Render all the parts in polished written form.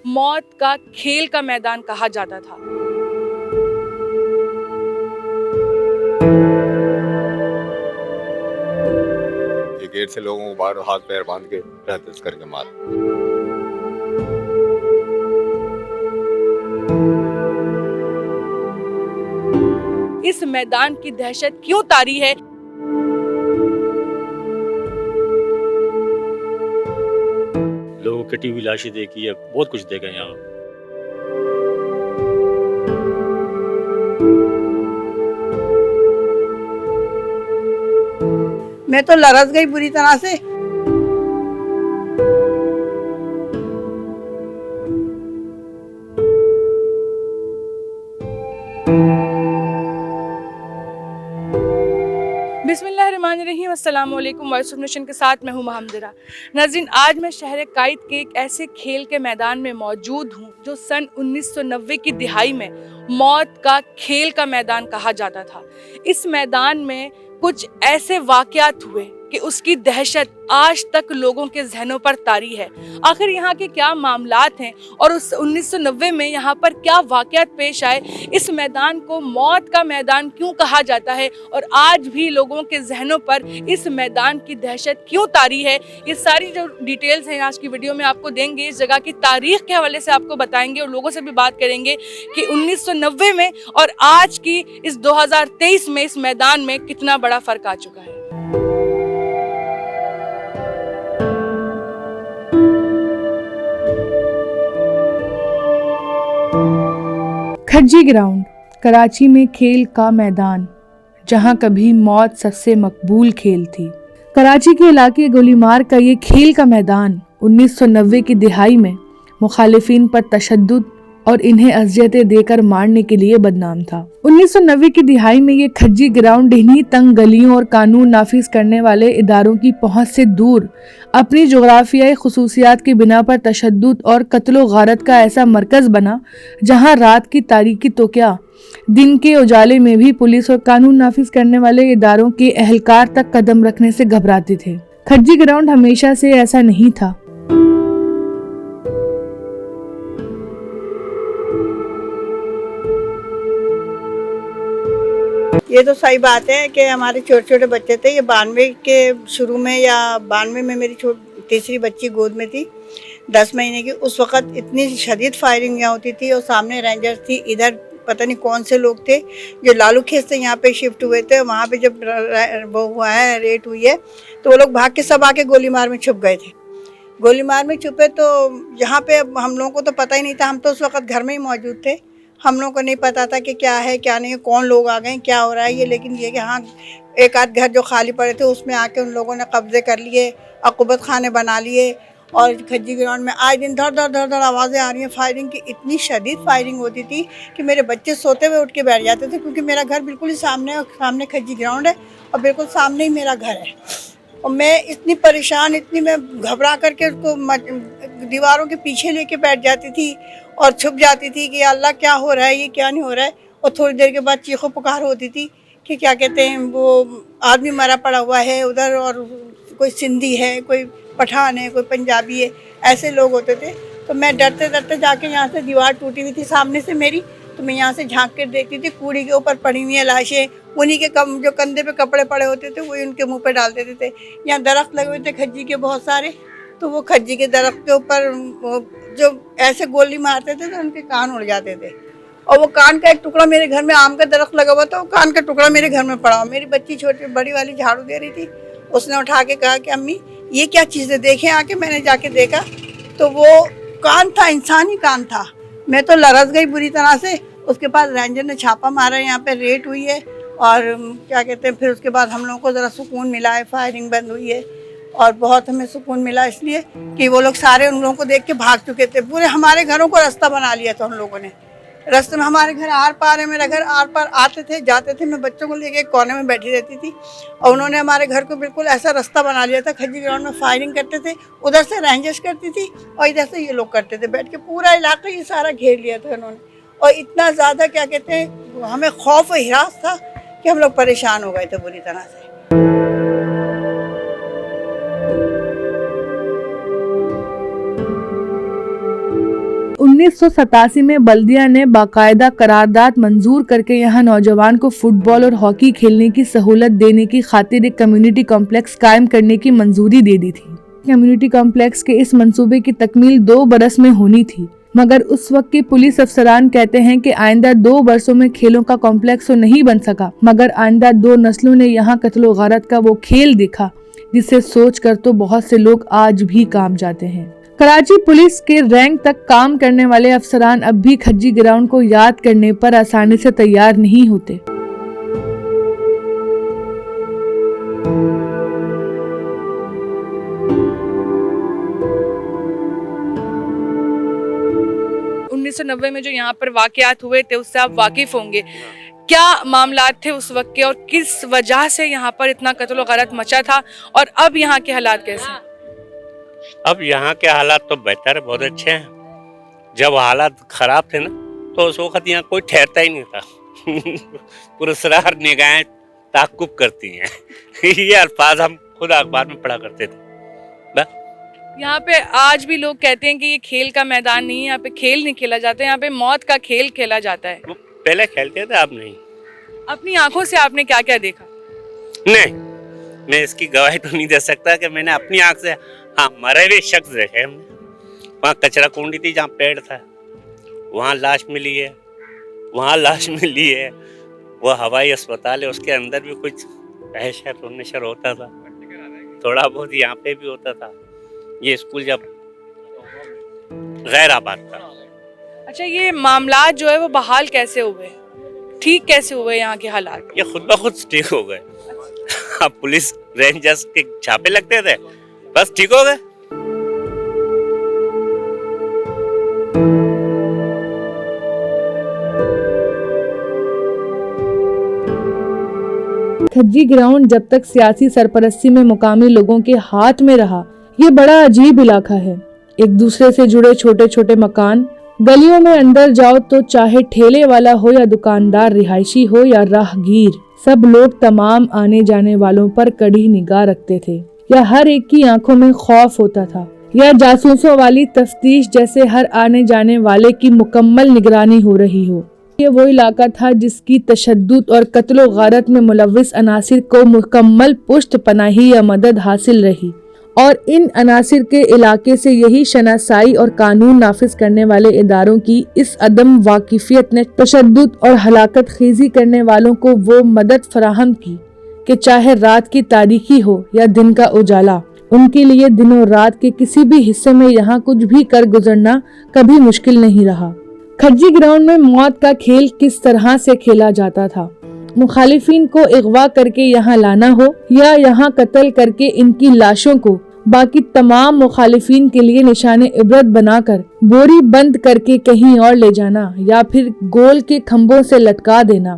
मौत का खेल का मैदान कहा जाता था। ये गेट से लोगों को बाहर हाथ पैर बांध के रहते करके मार। इस मैदान की दहशत क्यों तारी है? लोगों को कटी हुई लाशें देखी है, बहुत कुछ देखा है यहाँ। मैं तो लरस गई बुरी तरह से। बिस्मिल्लाहिर्रहमानिर्रहीम, अस्सलाम वालेकुम। वॉइस ऑफ नेशन के साथ मैं हूँ महमदिरा। नाज़रीन, आज मैं शहर कायद के एक ऐसे खेल के मैदान में मौजूद हूँ जो सन 1990 की दिहाई में मौत का खेल का मैदान कहा जाता था। इस मैदान में कुछ ऐसे वाक़यात हुए कि उसकी दहशत आज तक लोगों के जहनों पर तारी है। आखिर यहाँ के क्या मामलात हैं और उस 1990 में यहाँ पर क्या वाक़यात पेश आए, इस मैदान को मौत का मैदान क्यों कहा जाता है और आज भी लोगों के जहनों पर इस मैदान की दहशत क्यों तारी है, ये सारी जो डिटेल्स हैं आज की वीडियो में आपको देंगे। इस जगह की तारीख़ के हवाले से आपको बताएंगे और लोगों से भी बात करेंगे कि 1990 में और आज की इस 2023 में इस मैदान में कितना बड़ा फ़र्क आ चुका है। खज्जी ग्राउंड, कराची में खेल का मैदान, जहां कभी मौत सबसे मकबूल खेल थी। कराची के इलाके गोलीमार का ये खेल का मैदान 1990 की दिहाई में मुखालिफिन पर तशद्दुद और इन्हें अज़ियतें देकर मारने के लिए बदनाम था। 1990 की दिहाई में ये खज्जी ग्राउंड इन्हीं तंग गलियों और कानून नाफिज करने वाले इदारों की पहुंच से दूर अपनी जोग्राफियाई खुसूसियात की बिना पर तशद्दुद और कत्लो गारत का ऐसा मरकज़ बना जहां रात की तारीकी तो क्या, दिन के उजाले में भी पुलिस और कानून नाफिज करने वाले इदारों के एहलकार तक कदम रखने से घबराते थे। खज्जी ग्राउंड हमेशा से ऐसा नहीं था। ये तो सही बात है कि हमारे छोटे छोटे बच्चे थे। ये 92 के शुरू में या 92 में मेरी तीसरी बच्ची गोद में थी, 10 महीने की। उस वक़्त इतनी शदीद फायरिंग यहाँ होती थी और सामने रेंजर्स थी। इधर पता नहीं कौन से लोग थे जो लालू खेत से यहाँ पे शिफ्ट हुए थे। वहाँ पे जब वो हुआ है, रेट हुई है, तो वो लोग भाग के सब आके गोलीमार में छुप गए थे। गोलीमार में छुपे तो यहाँ पे हम लोगों को तो पता ही नहीं था। हम तो उस वक़्त घर में ही मौजूद थे। हम लोगों को नहीं पता था कि क्या है क्या नहीं है, कौन लोग आ गए, क्या हो रहा है ये। लेकिन ये कि हाँ, एक आध घर जो खाली पड़े थे उसमें आके उन लोगों ने कब्जे कर लिए, अक़ुबत खाने बना लिए। और खज्जी ग्राउंड में आए दिन धड़ धड़ धड़ धड़ आवाज़ें आ रही हैं फायरिंग की। इतनी शदीद फायरिंग होती थी कि मेरे बच्चे सोते हुए उठ के बैठ जाते थे, क्योंकि मेरा घर बिल्कुल ही सामने है और सामने खज्जी ग्राउंड है और बिल्कुल सामने ही मेरा घर है। और मैं इतनी परेशान, इतनी मैं घबरा करके उसको दीवारों के पीछे लेके बैठ जाती थी और छुप जाती थी कि अल्लाह क्या हो रहा है, ये क्या नहीं हो रहा है। और थोड़ी देर के बाद चीखों पुकार होती थी कि क्या कहते हैं, वो आदमी मरा पड़ा हुआ है उधर, और कोई सिंधी है, कोई पठान है, कोई पंजाबी है, ऐसे लोग होते थे। तो मैं डरते डरते जाके, यहाँ से दीवार टूटी हुई थी सामने से मेरी, तो मैं यहाँ से झांक कर देखती थी, कूड़ी के ऊपर पड़ी हुई है लाशें। उन्हीं के जो कंधे पे कपड़े पड़े होते थे वही उनके मुंह पे डाल देते थे। यहाँ दरख्त लगे हुए थे खज्जी के बहुत सारे, तो वो खज्जी के दरख्त के ऊपर जो ऐसे गोली मारते थे तो उनके कान उड़ जाते थे। और वो कान का एक टुकड़ा मेरे घर में, आम का दरख्त लगा हुआ था, वो कान का टुकड़ा मेरे घर में पड़ा। मेरी बच्ची छोटी बड़ी वाली झाड़ू दे रही थी, उसने उठा के कहा कि अम्मी ये क्या चीज़ें देखें आके। मैंने जाके देखा तो वो कान था, इंसानी कान था। मैं तो लरस गई बुरी तरह से। उसके बाद रेंजर ने छापा मारा, यहाँ पे रेट हुई है और क्या कहते हैं, फिर उसके बाद हम लोगों को ज़रा सुकून मिला है, फायरिंग बंद हुई है और बहुत हमें सुकून मिला, इसलिए कि वो लोग सारे उन लोगों को देख के भाग चुके थे। पूरे हमारे घरों को रास्ता बना लिया था उन लोगों ने। रास्ते में हमारे घर आर पार है, मेरा घर आर पार आते थे जाते थे। मैं बच्चों को लेके एक कोने में बैठी रहती थी और उन्होंने हमारे घर को बिल्कुल ऐसा रास्ता बना लिया था। खज्जी ग्राउंड में फायरिंग करते थे, उधर से रेंजर्स करती थी और इधर से ये लोग करते थे बैठ के। पूरा इलाका ये सारा घेर लिया था उन्होंने। और इतना ज़्यादा क्या कहते हैं, हमें खौफ और हिरास था कि हम लोग परेशान हो गए थे बुरी तरह से। 1987 में बल्दिया ने बाकायदा करारदाद मंजूर करके यहाँ नौजवान को फुटबॉल और हॉकी खेलने की सहूलत देने की खातिर एक कम्युनिटी कॉम्प्लेक्स कायम करने की मंजूरी दे दी थी। कम्युनिटी कॉम्प्लेक्स के इस मंसूबे की तकमील 2 बरस में होनी थी, मगर उस वक्त के पुलिस अफसरान कहते हैं कि आइंदा 2 बरसों में खेलों का कॉम्प्लेक्स तो नहीं बन सका, मगर आइंदा 2 नस्लों ने यहाँ कत्लो गारत का वो खेल देखा जिसे सोच कर तो बहुत से लोग आज भी काम जाते हैं। कराची पुलिस के रैंक तक काम करने वाले अफसरान अब भी खज्जी ग्राउंड को याद करने पर आसानी से तैयार नहीं होते। में जो यहाँ पर वाकयात हुए थे उससे आप वाकिफ होंगे, क्या मामलात थे उस वक्त के और किस वजह से यहाँ पर इतना कत्ल गारत मचा था और अब यहाँ के हालात कैसे हैं? अब यहाँ के हालात तो बेहतर है, बहुत अच्छे हैं। जब हालात खराब थे ना तो उस वक्त यहाँ कोई ठहरता ही नहीं था। पुरस्कार निगाहें ताकुब करती हैं। ये अल्फाज हम खुद अखबार में पढ़ा करते थे। यहाँ पे आज भी लोग कहते हैं कि ये खेल का मैदान नहीं है, यहाँ पे खेल नहीं खेला जाता है, यहाँ पे मौत का खेल खेला जाता है। वो पहले खेलते थे, अब नहीं। अपनी आंखों से आपने क्या क्या देखा? नहीं, मैं इसकी गवाही तो नहीं दे सकता कि मैंने अपनी आंख से, हाँ, मरे हुए शख्स देखे हमने। वहाँ कचरा कुंडी थी जहाँ पेड़ था, वहाँ लाश मिली है, वहाँ लाश मिली है। वो हवाई अस्पताल है, उसके अंदर भी कुछ दहशत और नशर होता था, थोड़ा बहुत यहाँ पे भी होता था। ये स्कूल जब गैर आबाद था। अच्छा, ये मामला जो है वो बहाल कैसे हुए, ठीक कैसे हुए यहाँ के हालात? ये खुद ब खुद ठीक हो गए। अब पुलिस रेंजर्स के छापे लगते थे, बस ठीक हो गए। खज्जी ग्राउंड जब तक सियासी सरपरस्ती में मुकामी लोगों के हाथ में रहा, ये बड़ा अजीब इलाका है। एक दूसरे से जुड़े छोटे छोटे मकान, गलियों में अंदर जाओ तो चाहे ठेले वाला हो या दुकानदार, रिहायशी हो या राहगीर, सब लोग तमाम आने जाने वालों पर कड़ी निगाह रखते थे, या हर एक की आंखों में खौफ होता था, या जासूसों वाली तफ्तीश जैसे हर आने जाने वाले की मुकम्मल निगरानी हो रही हो। ये वो इलाका था जिसकी तशद्दुद और कत्लो गारत में मुलव्विस अनासिर को मुकम्मल पुष्ट पनाही या मदद हासिल रही, और इन अनासिर के इलाके से यही शनासाई और कानून नाफिज करने वाले इदारों की इस अदम वाकिफियत ने तशद्दुद और हलाकत खेजी करने वालों को वो मदद फराहम की कि चाहे रात की तारीकी हो या दिन का उजाला, उनके लिए दिनों रात के किसी भी हिस्से में यहाँ कुछ भी कर गुजरना कभी मुश्किल नहीं रहा। खज्जी ग्राउंड में मौत का खेल किस तरह से खेला जाता था? मुखालिफिन को अगवा करके यहाँ लाना हो या यहाँ कत्ल करके इनकी लाशों को बाकी तमाम मुखालिफिन के लिए निशाने इबरत बनाकर बोरी बंद करके कहीं और ले जाना, या फिर गोल के खंभों से लटका देना।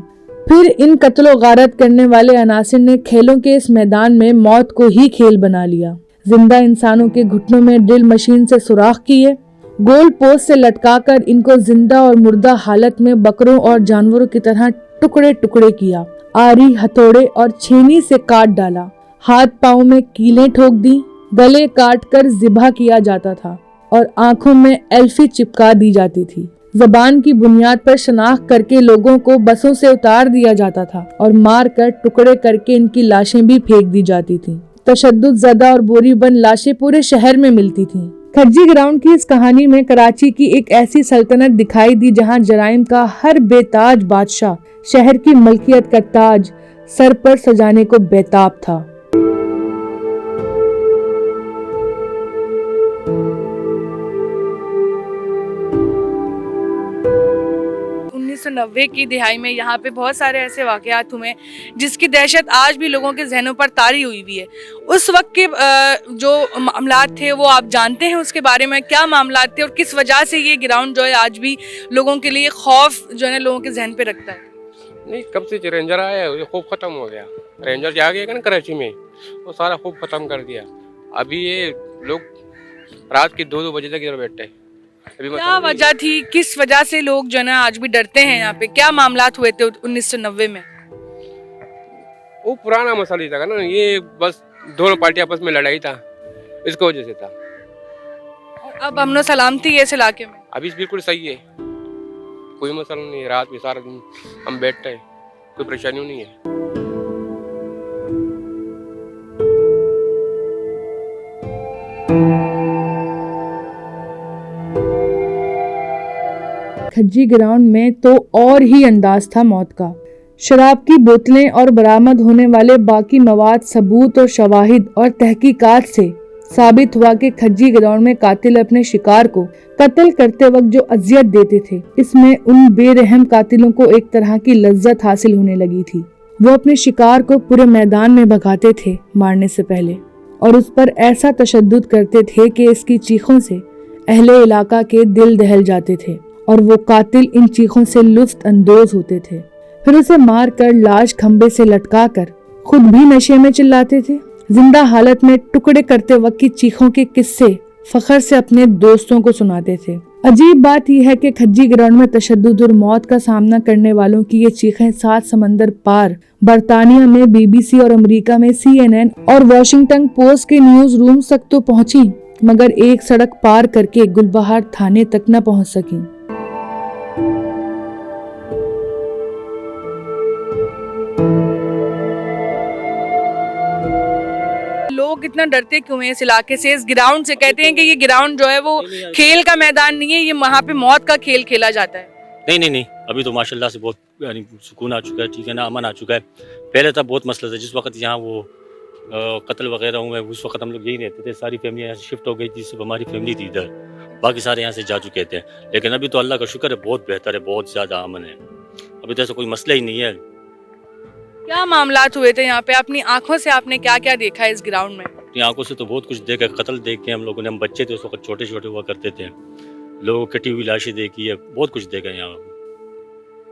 फिर इन कत्लो गारत करने वाले अनासिर ने खेलों के इस मैदान में मौत को ही खेल बना लिया। जिंदा इंसानों के घुटनों में ड्रिल मशीन से सुराख किए, गोल पोस्ट से लटकाकर इनको जिंदा और मुर्दा हालत में बकरों और जानवरों की तरह टुकड़े टुकड़े किया, आरी, हथौड़े और छेनी से काट डाला, हाथ पाँव में कीलें ठोक दी, गले काट कर ज़िबा किया जाता था और आंखों में एल्फी चिपका दी जाती थी। जबान की बुनियाद पर शनाख्त करके लोगों को बसों से उतार दिया जाता था और मार कर टुकड़े करके इनकी लाशें भी फेंक दी जाती थीं। तशद्दुद ज़दा और बोरीबंद लाशें पूरे शहर में मिलती थीं। खज्जी ग्राउंड की इस कहानी में कराची की एक ऐसी सल्तनत दिखाई दी जहां जराइम का हर बेताज बादशाह शहर की मलकियत का ताज सर पर सजाने को बेताब था। 1990 की दिहाई में यहाँ पे बहुत सारे ऐसे वाक़यात हुए जिसकी दहशत आज भी लोगों के जहनों पर तारी हुई भी है। उस वक्त के जो मामलात थे वो आप जानते हैं, उसके बारे में क्या मामलात थे और किस वजह से ये ग्राउंड जो है आज भी लोगों के लिए खौफ जो है लोगों के जहन पे रखता है? नहीं, कब से रेंजर आया ये खूब ख़त्म हो गया। रेंजर जा गया ना कराची में, वो सारा खूब ख़त्म कर दिया। अभी ये लोग रात के 2-2 बजे तक इधर बैठे हैं। क्या वजह थी, किस वजह से लोग जो है आज भी डरते हैं? यहाँ पे क्या मामलात हुए थे 1990 में? वो पुराना मसला ही था ना, ये बस दोनों पार्टी आपस में लड़ाई था, इसकी वजह से था। और अब अमनो सलामती है इस इलाके में? अभी बिल्कुल सही है, कोई मसला नहीं है। रात में सारा दिन हम बैठते हैं, कोई परेशानी नहीं है। खज्जी ग्राउंड में तो और ही अंदाज था मौत का। शराब की बोतलें और बरामद होने वाले बाकी मवाद, सबूत और शवाहिद और तहकीकात से साबित हुआ कि खज्जी ग्राउंड में कातिल अपने शिकार को कत्ल करते वक्त जो अजियत देते थे, इसमें उन बेरहम कातिलों को एक तरह की लज्जत हासिल होने लगी थी। वो अपने शिकार को पूरे मैदान में भगाते थे मारने से पहले, और उस पर ऐसा तशद्दुद करते थे कि इसकी चीखों से अहले इलाका के दिल दहल जाते थे और वो कातिल इन चीखों से लुत्फ अंदोज होते थे। फिर उसे मार कर लाश खंबे से लटका कर खुद भी नशे में चिल्लाते थे। जिंदा हालत में टुकड़े करते वक्त की चीखों के किस्से फखर से अपने दोस्तों को सुनाते थे। अजीब बात यह है कि खज्जी ग्राउंड में तशद्दुद और मौत का सामना करने वालों की ये चीखें 7 समंदर पार बरतानिया में BBC और अमेरिका में CNN और वॉशिंगटन पोस्ट के न्यूज रूम तक तो पहुंची, मगर एक सड़क पार करके गुलबहार थाने तक न पहुंच सकी। लोग इतना डरते क्यों हैं इस इलाके से, इस ग्राउंड से? कहते हैं कि ये ग्राउंड जो है वो खेल का मैदान नहीं है, ये वहाँ पे मौत का खेल खेला जाता है। नहीं, अभी तो माशाल्लाह से बहुत यानी सुकून आ चुका है, ठीक है ना, अमन आ चुका है। पहले तब बहुत मसला था, जिस वक्त यहाँ वो कत्ल वगैरह हुए उस वक्त हम लोग यही रहते थे। सारी फैमिली यहाँ से शिफ्ट हो गई थी, सिर्फ हमारी फैमिली थी इधर, बाकी सारे यहाँ से जा चुके थे। लेकिन अभी तो अल्लाह का शुक्र है, बहुत बेहतर है, बहुत ज़्यादा अमन है, अभी तो ऐसा कोई मसला ही नहीं है। क्या मामलात हुए थे यहाँ पे? अपनी आंखों से आपने क्या क्या देखा है इस ग्राउंड में? अपनी आंखों से तो बहुत कुछ देखा, कत्ल देख के हम लोगों ने, हम बच्चे थे उस वक्त, छोटे छोटे हुआ करते थे, लोगों की कटी हुई लाशें देखी है, बहुत कुछ देखा यहाँ।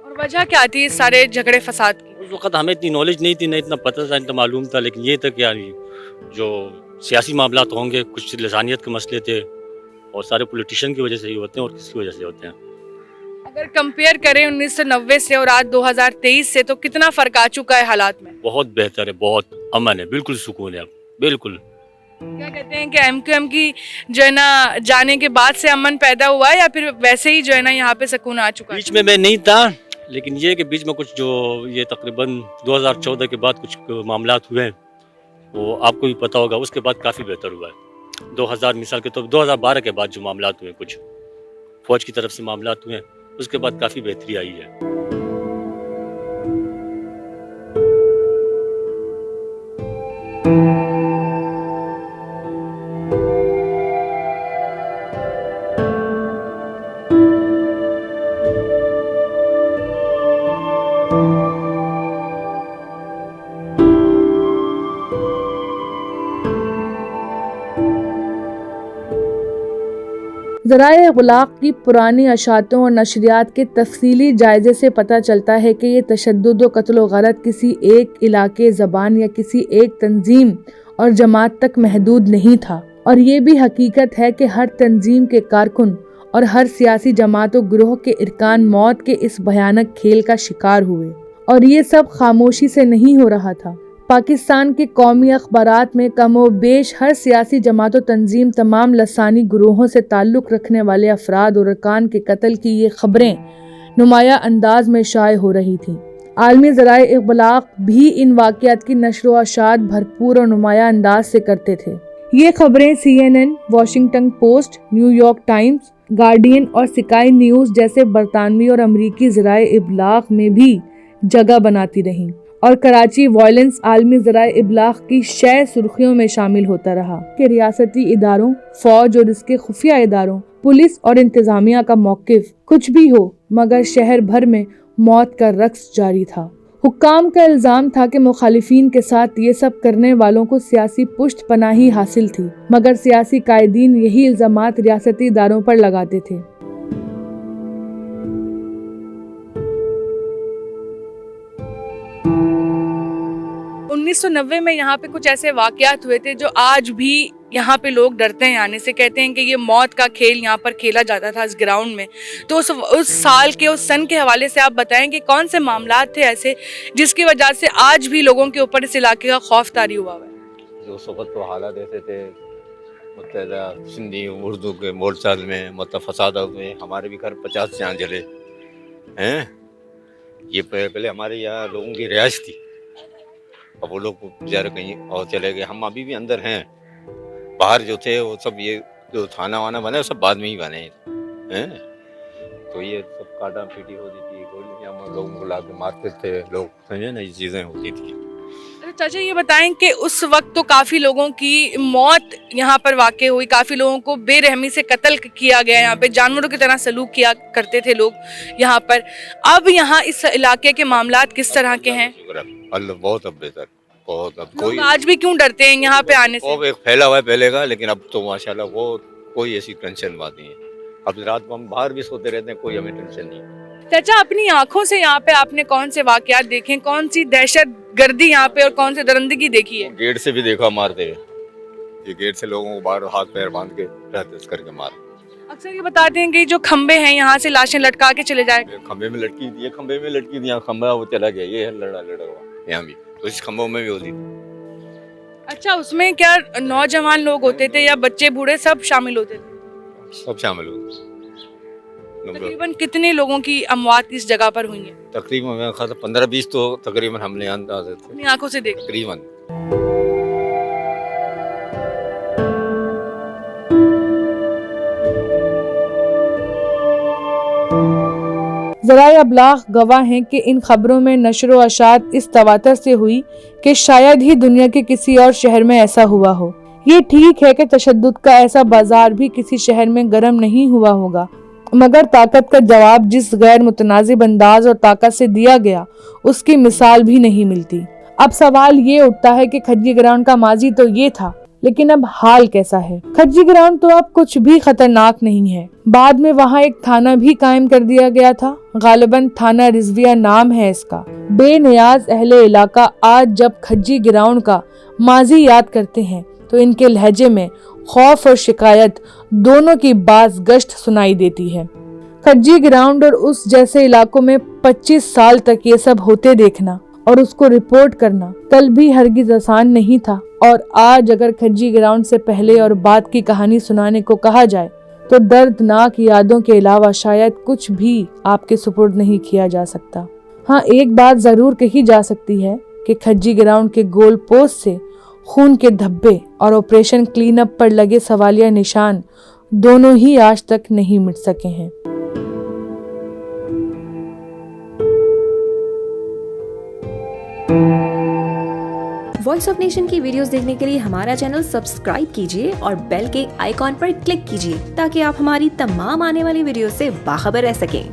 और वजह क्या थी इस सारे झगड़े फसाद की? उस वक्त हमें इतनी नॉलेज नहीं थी, ना इतना पता था, इतना मालूम था, लेकिन ये था कि यानी जो सियासी मामलात होंगे, कुछ लसानियत के मसले थे, और सारे पॉलिटिशियन की वजह से ही होते हैं और किसकी वजह से होते हैं। अगर कंपेयर करें 1990 से और आज 2023 से, तो कितना फर्क आ चुका है हालात में? बहुत बेहतर है, बहुत अमन है, बिल्कुल सुकून है अब, बिल्कुल। क्या कहते हैं कि MQM की जो है ना जाने के बाद से अमन पैदा हुआ है, या फिर वैसे ही जो है ना यहाँ पे सुकून आ चुका है? बीच में मैं नहीं था, लेकिन ये कि बीच में कुछ जो ये तकरीबन 2014 के बाद कुछ मामलात हुए हैं, वो आपको भी पता होगा, उसके बाद काफ़ी बेहतर हुआ है। 2000 मिसाल के तो 2012 के बाद जो मामलात हुए, कुछ फौज की तरफ से मामलात हुए, उसके बाद काफ़ी बेहतरी आई है। ज़राए इब्लाग की पुरानी अशातों और नशरियात के तफसीली जायजे से पता चलता है कि ये तशद्दुद व कत्ल व गरत किसी एक इलाके, ज़बान या किसी एक तंजीम और जमात तक महदूद नहीं था, और ये भी हकीकत है कि हर तंजीम के कारकुन और हर सियासी जमात व ग्रोह के इरकान मौत के इस भयानक खेल का शिकार हुए, और ये सब खामोशी से नहीं हो रहा था। पाकिस्तान के कौमी अखबारात में कमो बेश हर सियासी जमात व तंजीम, तमाम लसानी ग्रोहों से ताल्लुक़ रखने वाले अफराद और अरकान के कत्ल की ये खबरें नुमाया अंदाज में शाये हो रही थीं। आलमी ज़राए इब्लाग भी इन वाक़यात की नशर व अशात भरपूर और नुमाया अंदाज से करते थे। ये खबरें CNN, Washington post, New York times, guardian और स्काई न्यूज़ जैसे बरतानवी और अमरीकी ज़राए इब्लाग में भी जगह बनाती रहीं, और कराची वायलेंस आलमी ज़राए इब्लाग की शय सुर्खियों में शामिल होता रहा कि रियासती इदारों, फौज और इसके खुफिया इदारों, पुलिस और इंतजामिया का मौक़िफ़ कुछ भी हो, मगर शहर भर में मौत का रक्स जारी था। हुक्काम का इल्ज़ाम था कि मुखालिफिन के साथ ये सब करने वालों को सियासी पुष्ट पनाही हासिल थी, मगर सियासी कायदीन यही इल्ज़ामात रियासती इदारों पर लगाते थे। 1990 में यहाँ पे कुछ ऐसे वाकयात हुए थे जो आज भी यहाँ पे लोग डरते हैं आने से। कहते हैं कि ये मौत का खेल यहाँ पर खेला जाता था इस ग्राउंड में। तो उस साल के, उस सन के हवाले से आप बताएं कि कौन से मामलात थे ऐसे जिसकी वजह से आज भी लोगों के ऊपर इस इलाके का खौफ तारी हुआ है? उस वक्त तो हालात ऐसे थे मुत्तहदा सिंधी उर्दू के मोलचाल में मतलब फसादात में हमारे भी घर 50 जान जले हैं। ये पहले हमारे यहाँ लोगों की रिहाइश थी, अब वो लोग बेचारे कहीं और चले गए। हम अभी भी अंदर हैं। बाहर जो थे वो सब ये जो थाना वाना बने सब बाद में ही बने हैं। तो ये सब काटा पीटी होती थी, गोलियां लोगों को ला के मारते थे लोग, समझे ना, ये चीज़ें होती थी। चाचा ये बताएं कि उस वक्त तो काफ़ी लोगों की मौत यहाँ पर वाक़ई हुई, काफ़ी लोगों को बेरहमी से कत्ल किया गया, यहाँ पे जानवरों की तरह सलूक किया करते थे लोग यहाँ पर। अब यहाँ इस इलाके के मामलात किस तरह के हैं? अल्लाह बहुत अब बेहतर, बहुत अब लोग आज भी क्यों डरते हैं यहाँ पे आने से? वो एक फैला हुआ है पहले का, लेकिन अब तो माशाल्लाह वो कोई ऐसी टेंशन बात नहीं है। अब रात को हम बाहर भी सोते रहते हैं, कोई हमें टेंशन नहीं। चाचा अपनी आंखों से यहाँ पे आपने कौन से वाकयात देखे, कौन सी दहशत गर्दी यहाँ पे और कौन सी दरिंदगी देखी है? गेट से भी देखा मारते हैं, ये गेट से लोगों को बाहर हाथ पैर बांध के रहते करके मार। अक्सर ये बताते हैं कि जो खंबे हैं यहाँ से लाशें लटका के चले जाए। खंबे में लटकी थी, ये खंबे में लटकी थी, यहाँ खंबा वो चला गया, ये लड़ा हुआ यहाँ भी, तो इस खंभों में भी होती थी। अच्छा उसमें क्या नौजवान लोग होते थे या बच्चे बूढ़े सब शामिल होते थे? सब शामिल हुए। तकरीबन कितने लोगों की अमवात इस जगह पर हुई है? तकरीबन मेरा ख्याल 15-20 तो तकरीबन हमने अंदाजे थे, अपनी आंखों से देख। तकरीबन। ज़राए अबलाग गवाह हैं कि इन खबरों में नशर व अशात इस तवातर से हुई कि शायद ही दुनिया के किसी और शहर में ऐसा हुआ हो। ये ठीक है कि तशद्दुद का ऐसा बाजार भी किसी शहर में गर्म नहीं हुआ होगा, मगर ताकत का जवाब जिस गैर मुतनाज़िब अंदाज और ताकत से दिया गया उसकी मिसाल भी नहीं मिलती। अब सवाल ये उठता है कि खज्जी ग्राउंड का माजी तो ये था, लेकिन अब हाल कैसा है? खज्जी ग्राउंड तो अब कुछ भी खतरनाक नहीं है। बाद में वहाँ एक थाना भी कायम कर दिया गया था, गालिबन थाना रिजविया नाम है इसका। बेनियाज अहले इलाका आज जब खज्जी ग्राउंड का माजी याद करते हैं तो इनके लहजे में खौफ और शिकायत दोनों की बाज गश्त सुनाई देती है। खज्जी ग्राउंड और उस जैसे इलाकों में 25 साल तक ये सब होते देखना और उसको रिपोर्ट करना कल भी हरगिज आसान नहीं था। और आज अगर खज्जी ग्राउंड से पहले और बाद की कहानी सुनाने को कहा जाए तो दर्दनाक यादों के अलावा शायद कुछ भी आपके सुपुर्द नहीं किया जा सकता। हाँ, एक बात जरूर कही जा सकती है कि खज्जी ग्राउंड के गोल पोस्ट से खून के धब्बे और ऑपरेशन क्लीन अप पर लगे सवालिया निशान दोनों ही आज तक नहीं मिट सके हैं। वॉइस ऑफ नेशन की वीडियोस देखने के लिए हमारा चैनल सब्सक्राइब कीजिए और बेल के आइकॉन पर क्लिक कीजिए ताकि आप हमारी तमाम आने वाली वीडियो से बाखबर रह सकें।